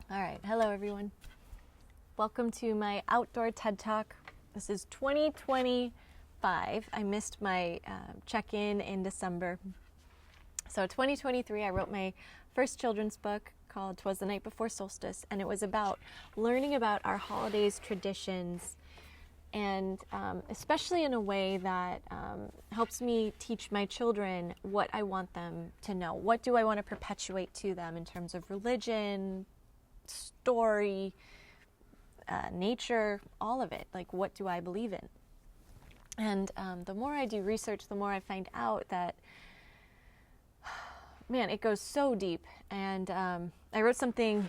All right, hello everyone. Welcome to my outdoor TED Talk. This is 2025. I missed my check-in in December. So 2023, I wrote my first children's book called 'Twas the Night Before Solstice, and it was about learning about our holidays, traditions, and especially in a way that helps me teach my children what I want them to know. What do I want to perpetuate to them in terms of religion, story, nature, all of it. Like, what do I believe in? And the more I do research, the more I find out that, man, it goes so deep. And I wrote something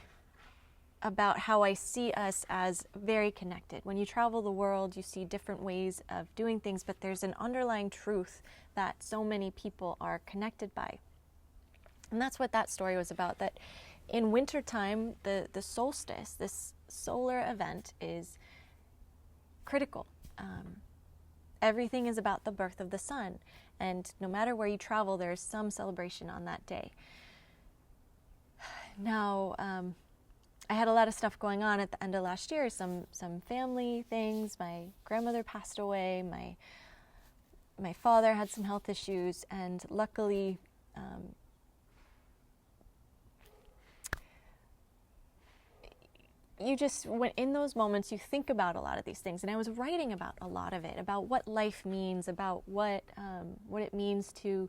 about how I see us as very connected. When you travel the world, you see different ways of doing things, but there's an underlying truth that so many people are connected by. And that's what that story was about, that in wintertime, the solstice, this solar event, is critical. Everything is about the birth of the sun, and no matter where you travel, there is some celebration on that day. Now, I had a lot of stuff going on at the end of last year, some family things. My grandmother passed away, my father had some health issues, and luckily, you just, when in those moments, you think about a lot of these things. And I was writing about a lot of it, about what life means, about what it means to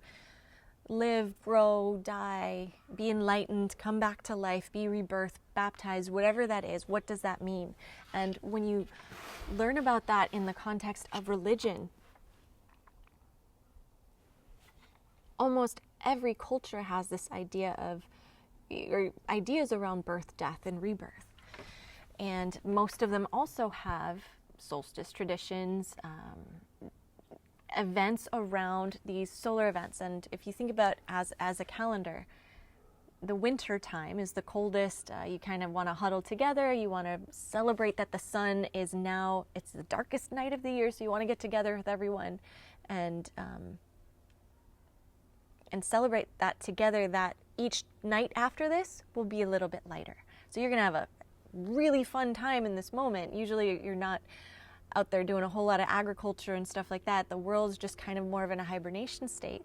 live, grow, die, be enlightened, come back to life, be rebirthed, baptized, whatever that is. What does that mean? And when you learn about that in the context of religion, almost every culture has this idea of, or ideas around birth, death, and rebirth. And most of them also have solstice traditions, events around these solar events. And if you think about as a calendar, the winter time is the coldest. You kind of want to huddle together. You want to celebrate that the sun is now, it's the darkest night of the year, so you want to get together with everyone and celebrate that together, that each night after this will be a little bit lighter. So you're going to have a really fun time in this moment. Usually you're not out there doing a whole lot of agriculture and stuff like that. The world's just kind of more of in a hibernation state.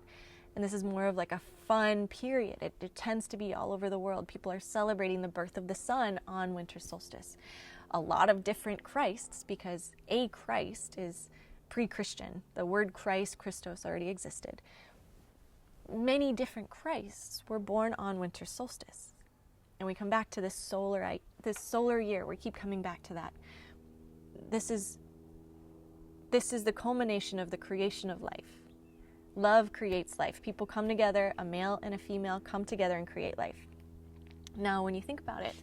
And this is more of like a fun period. It tends to be all over the world. People are celebrating the birth of the sun on winter solstice. A lot of different Christs, because a Christ is pre-Christian. The word Christ, Christos, already existed. Many different Christs were born on winter solstice. And we come back to this solar year. We keep coming back to that. This is the culmination of the creation of life. Love creates life. People come together, a male and a female come together and create life. Now, when you think about it,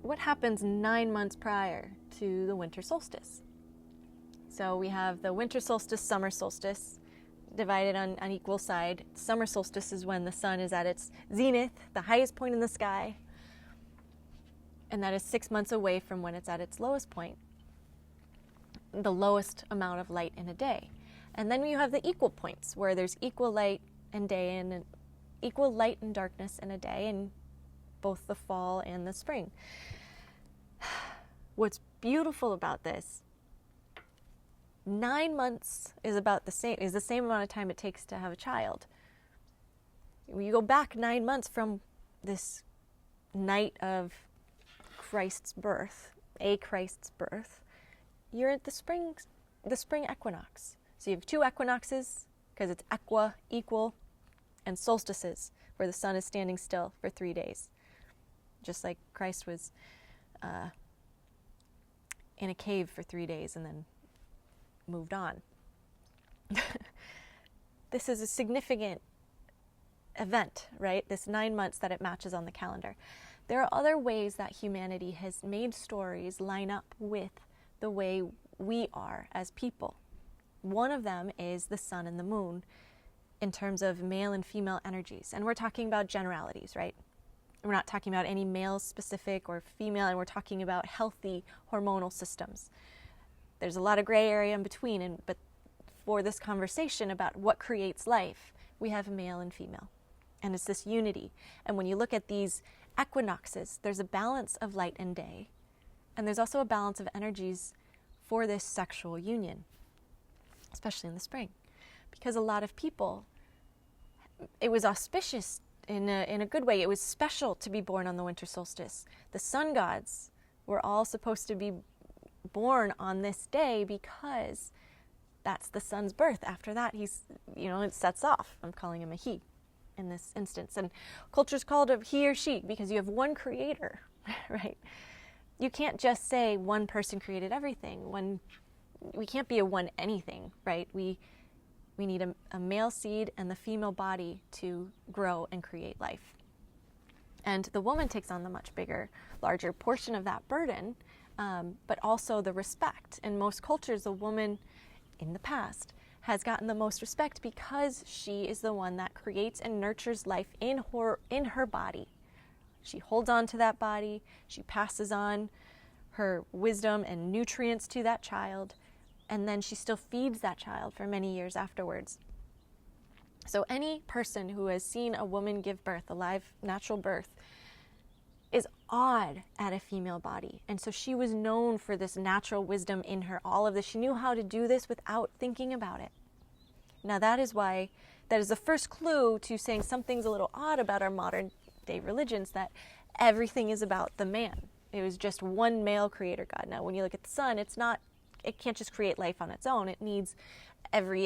what happens 9 months prior to the winter solstice? So we have the winter solstice, summer solstice, divided on equal side. Summer solstice is when the sun is at its zenith, the highest point in the sky, and that is 6 months away from when it's at its lowest point, the lowest amount of light in a day. And then you have the equal points, where there's equal light and day and equal light and darkness in a day, in both the fall and the spring. What's beautiful about this, 9 months is the same amount of time it takes to have a child. You go back 9 months from this night of Christ's birth, Christ's birth, you're at the spring equinox. So you have 2 equinoxes, because it's equal, and solstices, where the sun is standing still for 3 days. Just like Christ was in a cave for 3 days and then moved on. This is a significant event, right? This 9 months that it matches on the calendar. There are other ways that humanity has made stories line up with the way we are as people. One of them is the sun and the moon in terms of male and female energies. And we're talking about generalities, right? We're not talking about any male specific or female, and we're talking about healthy hormonal systems. There's a lot of gray area in between, but for this conversation about what creates life, we have male and female. And it's this unity. And when you look at these equinoxes, there's a balance of light and day. And there's also a balance of energies for this sexual union, especially in the spring. Because a lot of people, it was auspicious in a good way. It was special to be born on the winter solstice. The sun gods were all supposed to be born on this day because that's the sun's birth. After that, he's, it sets off. I'm calling him a he in this instance. And culture's called a he or she because you have one creator, right? You can't just say one person created everything. We can't be a one anything, right? We need a male seed and the female body to grow and create life. And the woman takes on the much bigger, larger portion of that burden, but also the respect. In most cultures, the woman in the past has gotten the most respect because she is the one that creates and nurtures life in her body. She holds on to that body. She passes on her wisdom and nutrients to that child. And then she still feeds that child for many years afterwards. So any person who has seen a woman give birth, a live, natural birth, is awed at a female body. And so she was known for this natural wisdom in her, all of this. She knew how to do this without thinking about it. Now that is the first clue to saying something's a little odd about our modern day religions, that everything is about the man. It was just one male creator God. Now when you look at the sun, it can't just create life on its own. It needs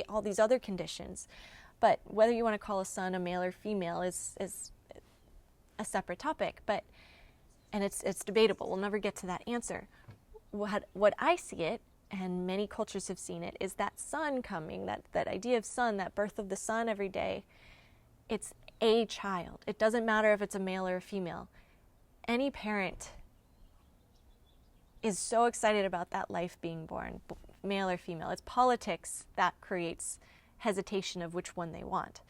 all these other conditions. But whether you want to call a sun a male or female is a separate topic. And it's debatable. We'll never get to that answer. What I see it, and many cultures have seen it, is that sun coming, that idea of sun, that birth of the sun every day. It's a child. It doesn't matter if it's a male or a female. Any parent is so excited about that life being born, male or female. It's politics that creates hesitation of which one they want.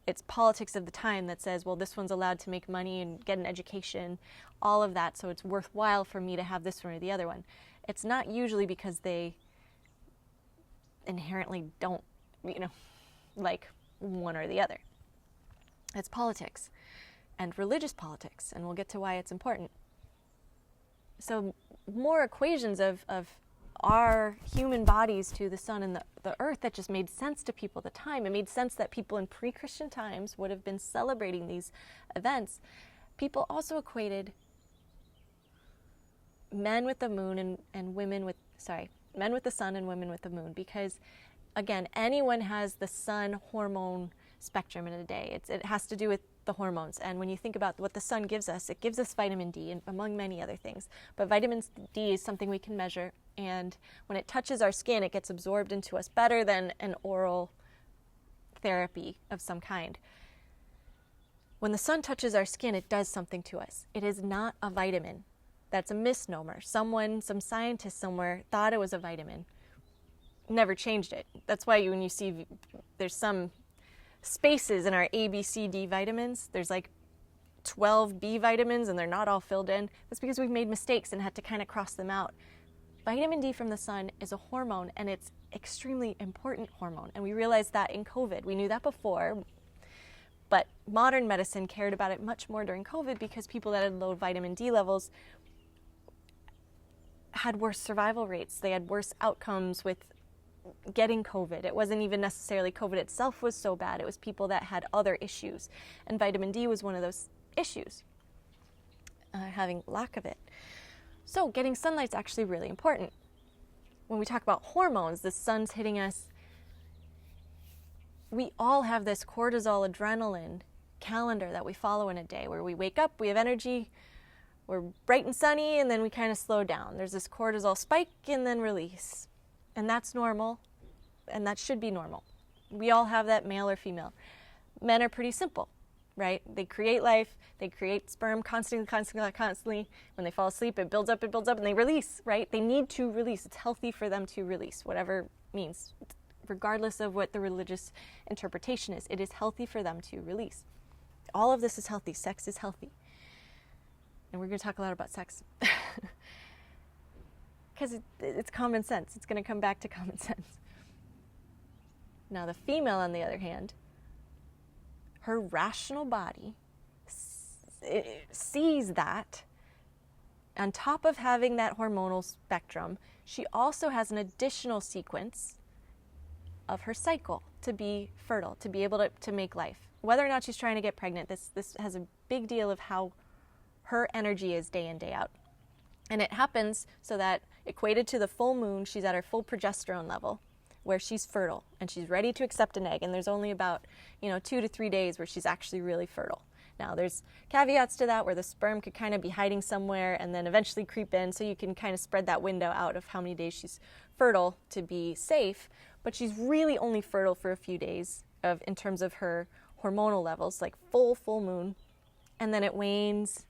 It's politics of the time that says, well, this one's allowed to make money and get an education, all of that, so it's worthwhile for me to have this one or the other one. It's not usually because they inherently don't, like one or the other. It's politics and religious politics, and we'll get to why it's important. So more equations of our human bodies to the sun and the earth that just made sense to people at the time. It made sense that people in pre-Christian times would have been celebrating these events. People also equated men with the moon and women with, men with the sun and women with the moon, because again, anyone has the sun hormone spectrum in a day. It has to do with the hormones. And when you think about what the sun gives us, it gives us vitamin D, and among many other things. But vitamin D is something we can measure. And when it touches our skin, it gets absorbed into us better than an oral therapy of some kind. When the sun touches our skin, it does something to us. It is not a vitamin. That's a misnomer. Some scientist somewhere thought it was a vitamin. Never changed it. That's why when you see there's some spaces in our A, B, C, D vitamins, there's like 12 B vitamins and they're not all filled in. That's because we've made mistakes and had to kind of cross them out. Vitamin D from the sun is a hormone, and it's extremely important hormone. And we realized that in COVID. We knew that before, but modern medicine cared about it much more during COVID because people that had low vitamin D levels had worse survival rates. They had worse outcomes with getting COVID. It wasn't even necessarily COVID itself was so bad. It was people that had other issues. And vitamin D was one of those issues, having lack of it. So getting sunlight's actually really important. When we talk about hormones, the sun's hitting us. We all have this cortisol, adrenaline calendar that we follow in a day where we wake up, we have energy, we're bright and sunny, and then we kind of slow down. There's this cortisol spike and then release. And that's normal, and that should be normal. We all have that, male or female. Men are pretty simple, right? They create life, they create sperm constantly. When they fall asleep, it builds up, and they release, right? They need to release. It's healthy for them to release, whatever means. Regardless of what the religious interpretation is, it is healthy for them to release. All of this is healthy. Sex is healthy. And we're going to talk a lot about sex. Because it's common sense. It's going to come back to common sense. Now, the female, on the other hand, her rational body sees that on top of having that hormonal spectrum, she also has an additional sequence of her cycle to be fertile, to be able to make life. Whether or not she's trying to get pregnant, this has a big deal of how her energy is day in, day out. And it happens so that equated to the full moon, she's at her full progesterone level, where she's fertile and she's ready to accept an egg. And there's only about 2 to 3 days where she's actually really fertile. Now, there's caveats to that where the sperm could kind of be hiding somewhere and then eventually creep in, so you can kind of spread that window out of how many days she's fertile to be safe. But she's really only fertile for a few days in terms of her hormonal levels, like full moon, and then it wanes,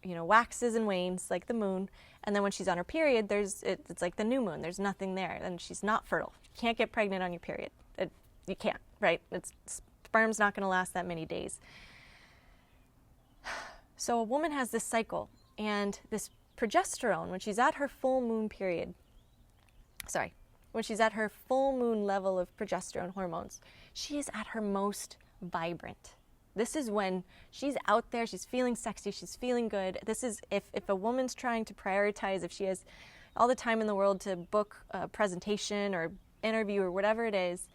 waxes and wanes like the moon. And then when she's on her period, it's like the new moon. There's nothing there, and she's not fertile. You can't get pregnant on your period. You can't, right? Sperm's not going to last that many days. So a woman has this cycle, and this progesterone, when she's at her full moon period, when she's at her full moon level of progesterone hormones, she is at her most vibrant. This is when she's out there, she's feeling sexy, she's feeling good. This is if a woman's trying to prioritize, if she has all the time in the world to book a presentation or interview or whatever it is,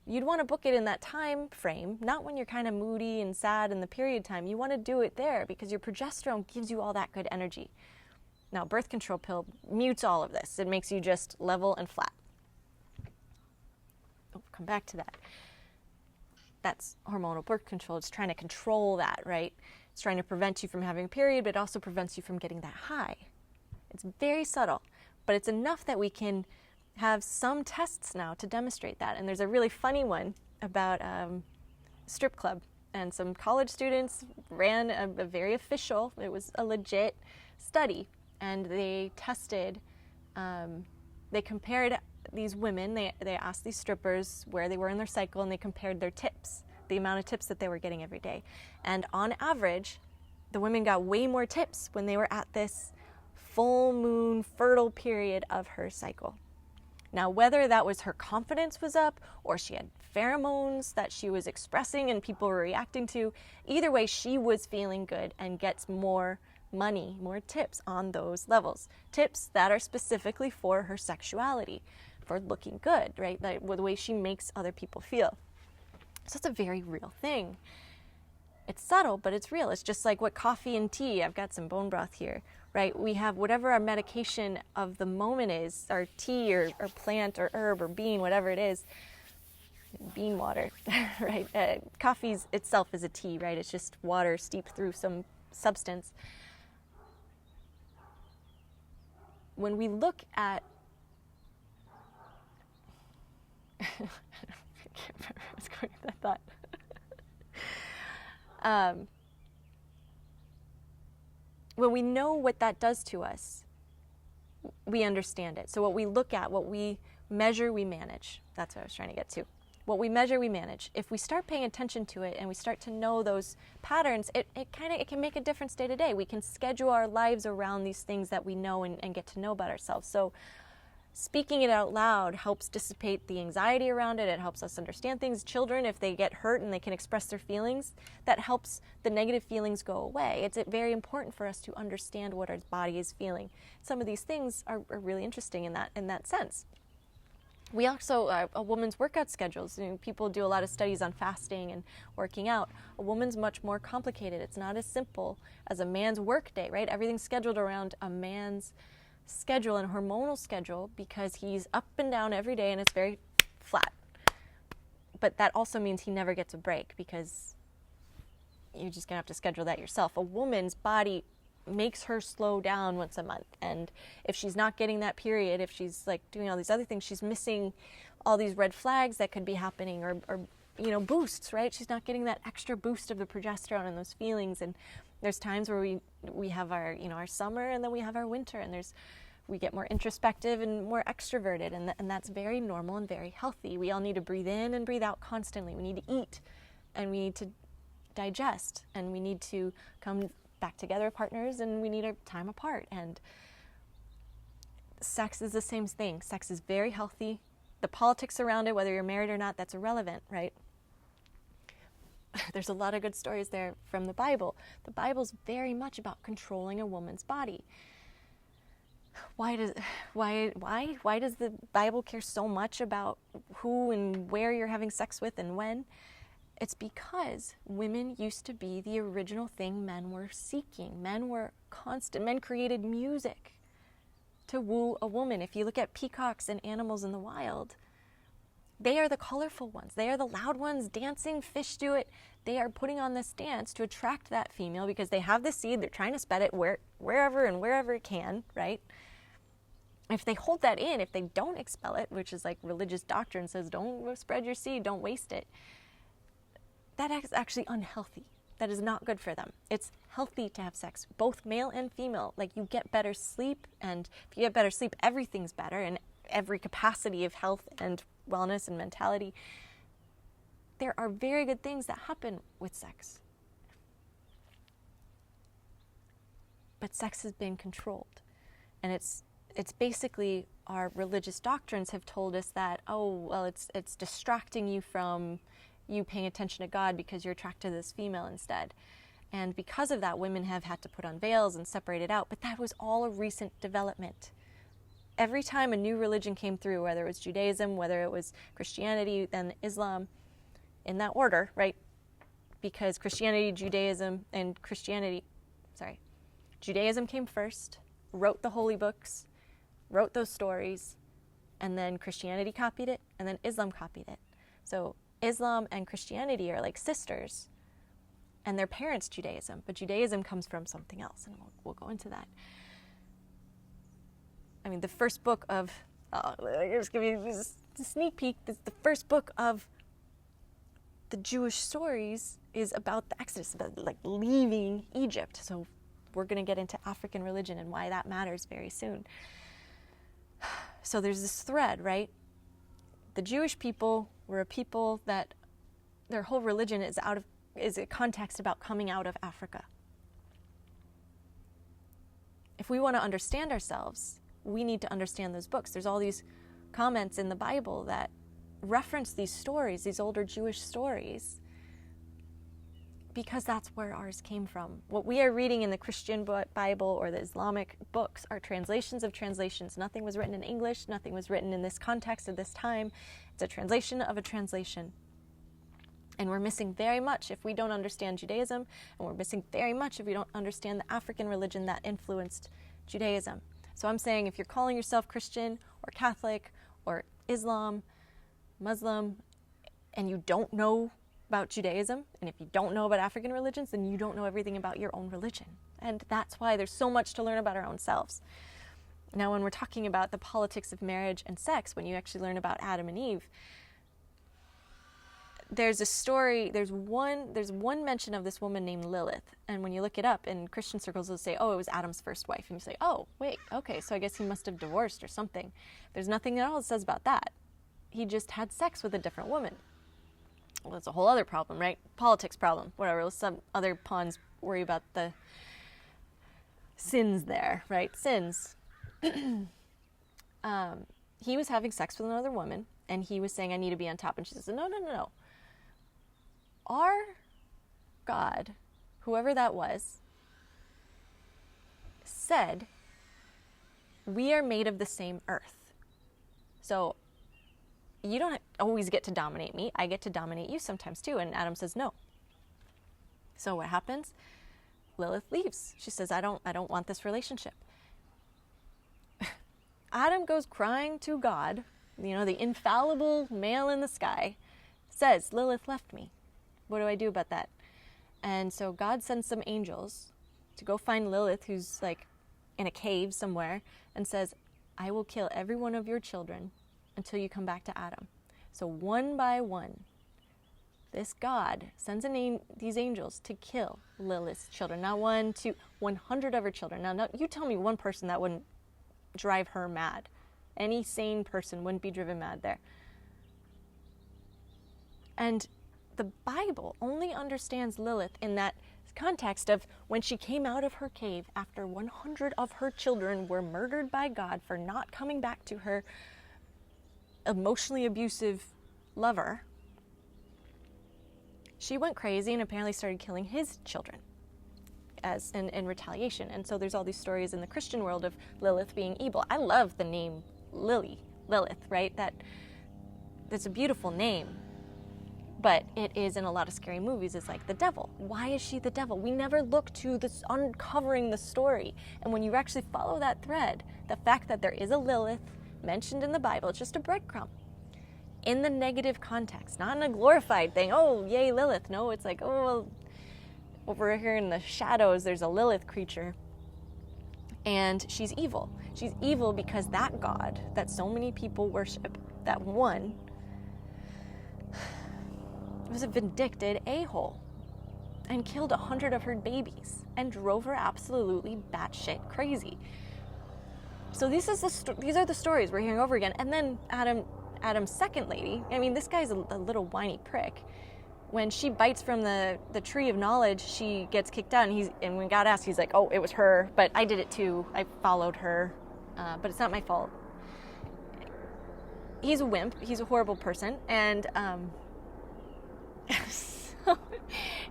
you'd want to book it in that time frame, not when you're kind of moody and sad in the period time. You want to do it there because your progesterone gives you all that good energy. Now, birth control pill mutes all of this. It makes you just level and flat. We'll come back to that. That's hormonal birth control. It's trying to control that, right? It's trying to prevent you from having a period, but it also prevents you from getting that high. It's very subtle, but it's enough that we can have some tests now to demonstrate that. And there's a really funny one about a strip club, and some college students ran a very official, it was a legit study, and they tested, they compared these women, they asked these strippers where they were in their cycle, and they compared their tips, the amount of tips that they were getting every day. And on average, the women got way more tips when they were at this full moon fertile period of her cycle. Now, whether that was her confidence was up or she had pheromones that she was expressing and people were reacting to, either way, she was feeling good and gets more money, more tips on those levels. Tips that are specifically for her sexuality, for looking good, right? Like the way she makes other people feel. So it's a very real thing. It's subtle, but it's real. It's just like what coffee and tea, I've got some bone broth here, right? We have whatever our medication of the moment is, our tea or plant or herb or bean, whatever it is, bean water, right? Coffee itself is a tea, right? It's just water steeped through some substance. When we look at, I can't remember where I was going with that thought. When we know what that does to us, we understand it. So what we look at, what we measure, we manage. That's what I was trying to get to. What we measure, we manage. If we start paying attention to it and we start to know those patterns, it can make a difference day to day. We can schedule our lives around these things that we know and get to know about ourselves. So speaking it out loud helps dissipate the anxiety around it. It helps us understand things. Children, if they get hurt and they can express their feelings, that helps the negative feelings go away. It's very important for us to understand what our body is feeling. Some of these things are really interesting in that sense. We also, a woman's workout schedules, people do a lot of studies on fasting and working out. A woman's much more complicated. It's not as simple as a man's work day, right? Everything's scheduled around a man's schedule and hormonal schedule because he's up and down every day and it's very flat. But that also means he never gets a break because you're just gonna have to schedule that yourself. A woman's body makes her slow down once a month, and if she's not getting that period, if she's like doing all these other things, she's missing all these red flags that could be happening, or boosts, right? She's not getting that extra boost of the progesterone and those feelings. And there's times where we have our our summer, and then we have our winter, and we get more introspective and more extroverted, and that's very normal and very healthy. We all need to breathe in and breathe out constantly. We need to eat, and we need to digest, and we need to come back together partners, and we need our time apart. And sex is the same thing. Sex is very healthy. The politics around it, whether you're married or not, that's irrelevant, right? there's a lot of good stories there from the Bible. The Bible's very much about controlling a woman's body. Why does the Bible care so much about who and where you're having sex with and when? It's because women used to be the original thing men were seeking. Men created music to woo a woman. If you look at peacocks and animals in the wild, they are the colorful ones. They are the loud ones dancing. Fish do it. They are putting on this dance to attract that female because they have the seed. They're trying to spread it wherever it can, right? If they hold that in, if they don't expel it, which is like religious doctrine says, don't spread your seed, don't waste it, that is actually unhealthy. That is not good for them. It's healthy to have sex, both male and female. Like, you get better sleep, and if you get better sleep, everything's better, and every capacity of health and wellness and mentality. There are very good things that happen with sex. But sex has been controlled. And it's basically, our religious doctrines have told us that, it's distracting you from you paying attention to God because you're attracted to this female instead. And because of that, women have had to put on veils and separate it out. But that was all a recent development. Every time a new religion came through, whether it was Judaism, whether it was Christianity, then Islam, in that order, right? Because Judaism came first, wrote the holy books, wrote those stories, and then Christianity copied it, and then Islam copied it. So Islam and Christianity are like sisters, and their parents Judaism, but Judaism comes from something else, and we'll go into that. I mean, the first book of, just give you a sneak peek, the first book of the Jewish stories is about the Exodus, about like leaving Egypt. So we're going to get into African religion and why that matters very soon. So there's this thread, right? The Jewish people were a people that their whole religion is a context about coming out of Africa. If we want to understand ourselves, we need to understand those books. There's all these comments in the Bible that reference these stories, these older Jewish stories, because that's where ours came from. What we are reading in the Christian Bible or the Islamic books are translations of translations. Nothing was written in English. Nothing was written in this context at this time. It's a translation of a translation. And we're missing very much if we don't understand Judaism, and we're missing very much if we don't understand the African religion that influenced Judaism. So I'm saying, if you're calling yourself Christian or Catholic or Islam, Muslim, and you don't know about Judaism, and if you don't know about African religions, then you don't know everything about your own religion. And that's why there's so much to learn about our own selves. Now, when we're talking about the politics of marriage and sex, when you actually learn about Adam and Eve, there's a story, there's one mention of this woman named Lilith. And when you look it up in Christian circles, they'll say, it was Adam's first wife. And you say, wait, okay, so I guess he must have divorced or something. There's nothing at all that says about that. He just had sex with a different woman. Well, that's a whole other problem, right? Politics problem, whatever. Some other pawns worry about the sins there, right? Sins. He was having sex with another woman, and he was saying, I need to be on top. And she says, no. Our God, whoever that was, said, we are made of the same earth. So you don't always get to dominate me. I get to dominate you sometimes too. And Adam says no. So what happens? Lilith leaves. She says, I don't want this relationship. Adam goes crying to God, the infallible male in the sky, says, Lilith left me. What do I do about that? And so God sends some angels to go find Lilith, who's like in a cave somewhere, and says, I will kill every one of your children until you come back to Adam. So one by one, this God sends these angels to kill Lilith's children. Not 1, 2, 100 of her children. Now, you tell me one person that wouldn't drive her mad. Any sane person wouldn't be driven mad there. And the Bible only understands Lilith in that context of when she came out of her cave after 100 of her children were murdered by God for not coming back to her emotionally abusive lover. she went crazy and apparently started killing his children as in retaliation. And so there's all these stories in the Christian world of Lilith being evil. I love the name Lilith, right? That's a beautiful name. But it is, in a lot of scary movies, it's like the devil. Why is she the devil? We never look to this uncovering the story. And when you actually follow that thread, the fact that there is a Lilith mentioned in the Bible, it's just a breadcrumb. In the negative context, not in a glorified thing. Oh, yay, Lilith. No, it's like, oh, well, over here in the shadows, there's a Lilith creature. And she's evil. She's evil because that God that so many people worship, that one, was a vindictive a-hole and killed 100 of her babies and drove her absolutely batshit crazy. So these are the stories we're hearing over again. And then Adam's second lady, I mean, this guy's a little whiny prick. When she bites from the tree of knowledge, she gets kicked out, and when God asks, he's like, oh, it was her, but I did it too. I followed her, but it's not my fault. He's a wimp. He's a horrible person, and so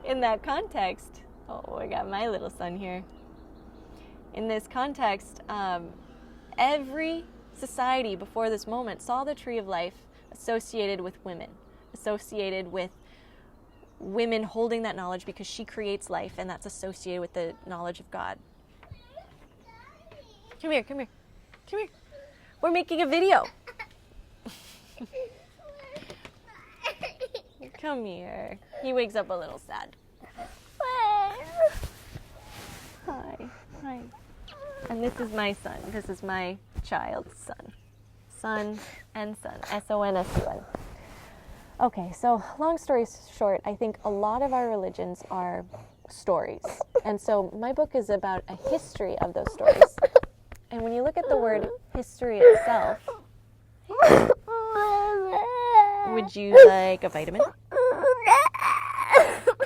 in that context, oh, I got my little son here. In this context, every society before this moment saw the tree of life associated with women, associated with women holding that knowledge because she creates life, and that's associated with the knowledge of God. Come here. We're making a video. Come here. He wakes up a little sad. Hi. And this is my son. This is my child's son. Son and son. S-O-N-S-U-N. Okay, so long story short, I think a lot of our religions are stories. And so my book is about a history of those stories. And when you look at the word history itself, would you like a vitamin?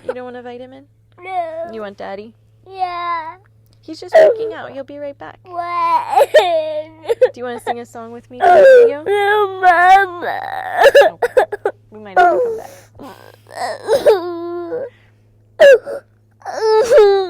You don't want a vitamin? No. You want Daddy? Yeah. He's just working out. He'll be right back. What? Do you want to sing a song with me for the video? No, Mama. Okay. We might have to come back.